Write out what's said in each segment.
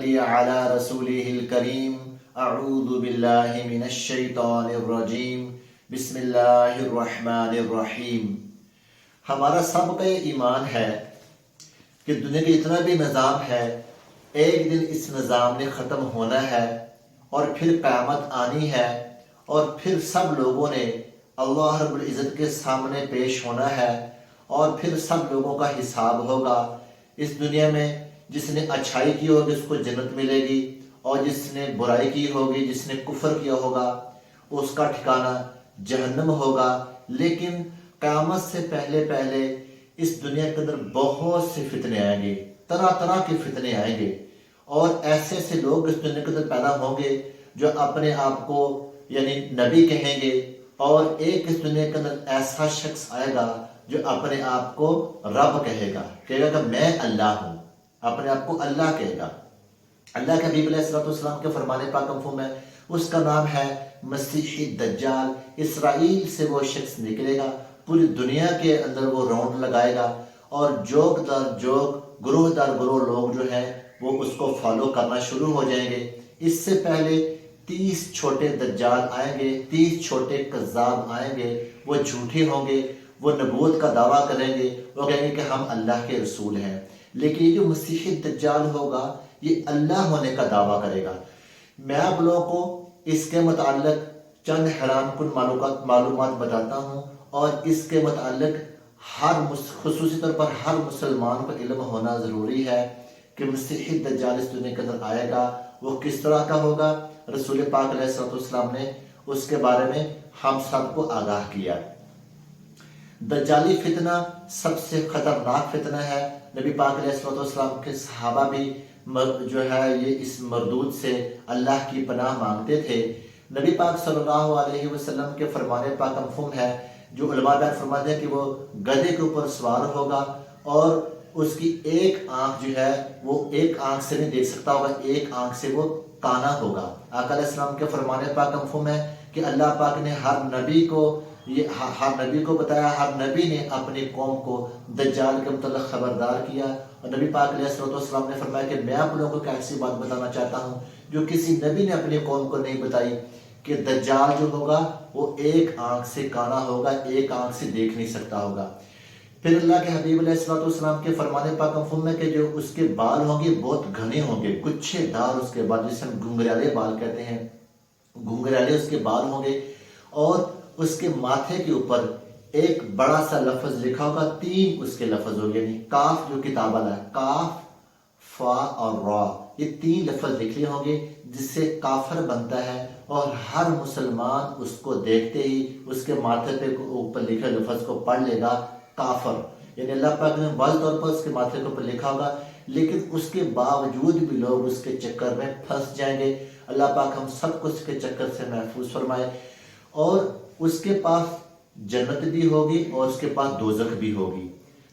على رسوله الكريم اعوذ باللہ من الشیطان الرجیم بسم اللہ الرحمن الرحیم۔ ہمارا سب کا یہ ایمان ہے کہ دنیا کا اتنا بھی نظام ہے، ایک دن اس نظام نے ختم ہونا ہے اور پھر قیامت آنی ہے اور پھر سب لوگوں نے اللہ رب العزت کے سامنے پیش ہونا ہے اور پھر سب لوگوں کا حساب ہوگا۔ اس دنیا میں جس نے اچھائی کی ہوگی اس کو جنت ملے گی، اور جس نے برائی کی ہوگی، جس نے کفر کیا ہوگا اس کا ٹھکانہ جہنم ہوگا۔ لیکن قیامت سے پہلے پہلے اس دنیا کے اندر بہت سے فتنے آئیں گے، طرح طرح کے فتنے آئیں گے، اور ایسے ایسے لوگ اس دنیا کے اندر پیدا ہوں گے جو اپنے آپ کو یعنی نبی کہیں گے، اور ایک اس دنیا کے اندر ایسا شخص آئے گا جو اپنے آپ کو رب کہے گا کہ میں اللہ ہوں، اپنے آپ کو اللہ کہے گا۔ اللہ کے حبیب علیہ السلام کے فرمان پاک مفہوم ہے، اس کا نام ہے مسیح دجال۔ اسرائیل سے وہ شخص نکلے گا، پوری دنیا کے اندر وہ راؤنڈ لگائے گا، اور جوگ در جوگ، گروہ در گروہ لوگ جو ہیں وہ اس کو فالو کرنا شروع ہو جائیں گے۔ اس سے پہلے 30 چھوٹے دجال آئیں گے، 30 چھوٹے کذاب آئیں گے، وہ جھوٹے ہوں گے، وہ نبوت کا دعویٰ کریں گے، وہ کہیں گے کہ ہم اللہ کے رسول ہیں۔ لیکن یہ جو مسیح دجال ہوگا یہ اللہ ہونے کا دعویٰ کرے گا۔ میں آپ لوگوں کو اس کے متعلق چند حیران کن معلومات بتاتا ہوں، اور اس کے متعلق خصوصی طور پر ہر مسلمان کو علم ہونا ضروری ہے کہ مسیح دجال اس دنیا کے اندر آئے گا، وہ کس طرح کا ہوگا۔ رسول پاک علیہ السلام نے اس کے بارے میں ہم سب کو آگاہ کیا۔ دجالی فتنہ سب سے خطرناک فتنہ ہے۔ نبی پاک علیہ السلام کے صحابہ بھی جو ہے یہ اس مردود سے اللہ کی پناہ مانگتے تھے۔ نبی پاک صلی اللہ علیہ وسلم کے فرمان پاک مفہوم ہے، جو علماء بیان فرماتے ہیں کہ وہ گدھے کے اوپر سوار ہوگا، اور اس کی ایک آنکھ جو ہے وہ ایک آنکھ سے نہیں دیکھ سکتا ہوگا، ایک آنکھ سے وہ کانا ہوگا۔ آقا علیہ السلام کے فرمان پاک مفہوم ہے کہ اللہ پاک نے ہر نبی کو بتایا، ہر نبی نے اپنی قوم کو دجال کے متعلق خبردار کیا، اور نبی پاک علیہ السلام نے فرمایا کہ میں آپ لوگوں کو ایک ایسی بات بتانا چاہتا ہوں جو کسی نبی نے اپنی قوم کو نہیں بتائی، کہ دجال جو ہوگا وہ ایک آنکھ سے کانا ہوگا، ایک آنکھ سے دیکھ نہیں سکتا ہوگا۔ پھر اللہ کے حبیب علیہ السلام کے فرمان پاک مفہوم ہے کہ جو اس کے بال ہوں گے بہت گھنے ہوں گے، گچھے دار اس کے بال، جسے ہم گھنگریالے بال کہتے ہیں، گھنگریالے اس کے بال ہوں گے، اور اس کے ماتھے کے اوپر ایک بڑا سا لفظ لکھا ہوگا، 3 اس کے لفظ ہو گئے، یعنی کاف جو کتاب والا ہے، کاف، فا اور را، یہ 3 لفظ لکھے ہوں گے جس سے کافر بنتا ہے، اور ہر مسلمان اس کو دیکھتے ہی اس کے ماتھے پہ اوپر لکھے لفظ کو پڑھ لے گا، کافر، یعنی اللہ پاک نے واضح طور پر اس کے ماتھے کے اوپر لکھا ہوگا، لیکن اس کے باوجود بھی لوگ اس کے چکر میں پھنس جائیں گے۔ اللہ پاک ہم سب کو اس کے چکر سے محفوظ فرمائے۔ اور اس کے پاس جنت بھی ہوگی اور اس کے پاس دوزخ بھی ہوگی۔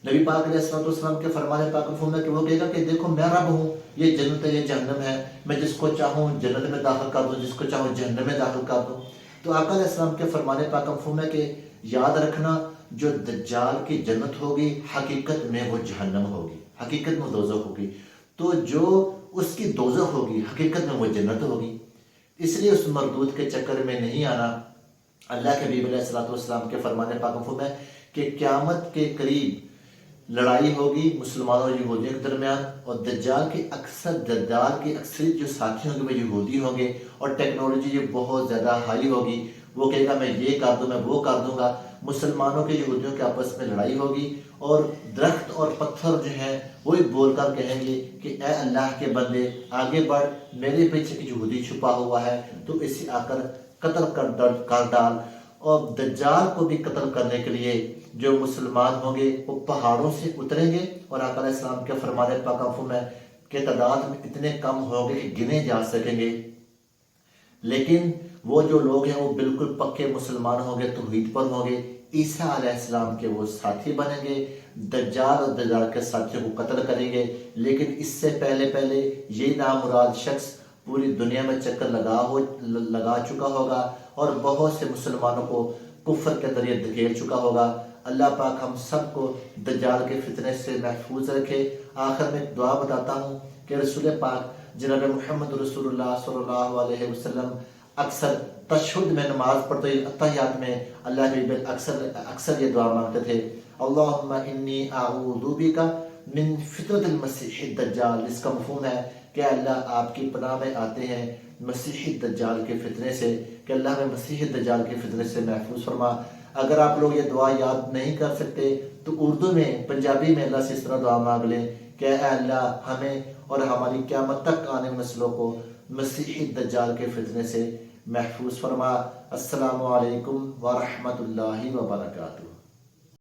نبی پاک علیہ السلام کے فرمان پاک مفہوم ہے کہ وہ کہے گا کہ دیکھو میں رب ہوں، یہ جنت ہے، یہ جہنم ہے، میں جس کو چاہوں جنت میں داخل کر دوں، جس کو چاہوں جہنم میں داخل کر دوں۔ تو آقا علیہ السلام کے فرمان پاک مفہوم ہے کہ یاد رکھنا، جو دجال کی جنت ہوگی حقیقت میں وہ جہنم ہوگی، حقیقت میں دوزخ ہوگی، تو جو اس کی دوزخ ہوگی حقیقت میں وہ جنت ہوگی۔ اس لیے اس مردود کے چکر میں نہیں آنا۔ اللہ کے حبیب علیہ السلام کے فرمان پاک مفہوم ہے کہ قیامت کے قریب لڑائی ہوگی مسلمانوں اور یہودیوں کے درمیان، اور دجال کی اکثریت جو ساتھی ہوں گے وہ یہودی ہوں گے، اور ٹیکنالوجی جو بہت زیادہ ہائی ہوگی، وہ کہے گا میں یہ کر دوں، میں وہ کر دوں گا۔ مسلمانوں کے یہودیوں کے آپس میں لڑائی ہوگی، اور درخت اور پتھر جو ہیں وہی بول کر کہیں گے کہ اے اللہ کے بندے آگے بڑھ، میرے پیچھے ایک یہودی چھپا ہوا ہے، تو اسے آ کر قتل کر ڈال۔ اور دجال کو بھی قتل کرنے کے لیے جو مسلمان ہوں گے وہ پہاڑوں سے اتریں گے، اور آقا علیہ السلام کے فرمان پاک مفہوم ہے کہ تعداد میں اتنے کم ہوں گے کہ گنے جا سکیں گے، لیکن وہ جو لوگ ہیں وہ بالکل پکے مسلمان ہوں گے، توحید پر ہوں گے، عیسیٰ علیہ السلام کے وہ ساتھی بنیں گے، دجال اور دجال کے ساتھیوں کو قتل کریں گے۔ لیکن اس سے پہلے یہ نامراد شخص پوری دنیا میں چکر لگا چکا ہوگا، اور بہت سے مسلمانوں کو کفر کے اندر یہ دھکیل چکا ہوگا۔ اللہ پاک ہم سب کو دجال کے فتنے سے محفوظ رکھے۔ آخر میں دعا بتاتا ہوں کہ رسول پاک جناب محمد رسول اللہ صلی اللہ علیہ وسلم اکثر تشہد میں نماز پڑھتے اتحیات میں اللہ کے اکثر یہ دعا مانگتے تھے، اللہم انی اعوذ بک من فتنۃ المسیح الدجال، جس کا مفہوم ہے کہ اللہ آپ کی پناہ میں آتے ہیں مسیح الدجال کے فتنے سے، کہ اللہ ہمیں مسیح الدجال کے فتنے سے محفوظ فرما۔ اگر آپ لوگ یہ دعا یاد نہیں کر سکتے تو اردو میں، پنجابی میں اللہ سے اس طرح دعا مانگ لیں کہ اے اللہ ہمیں اور ہماری قیامت تک آنے نسلوں کو مسیح الدجال کے فتنے سے محفوظ فرما۔ السلام علیکم ورحمۃ اللہ وبرکاتہ۔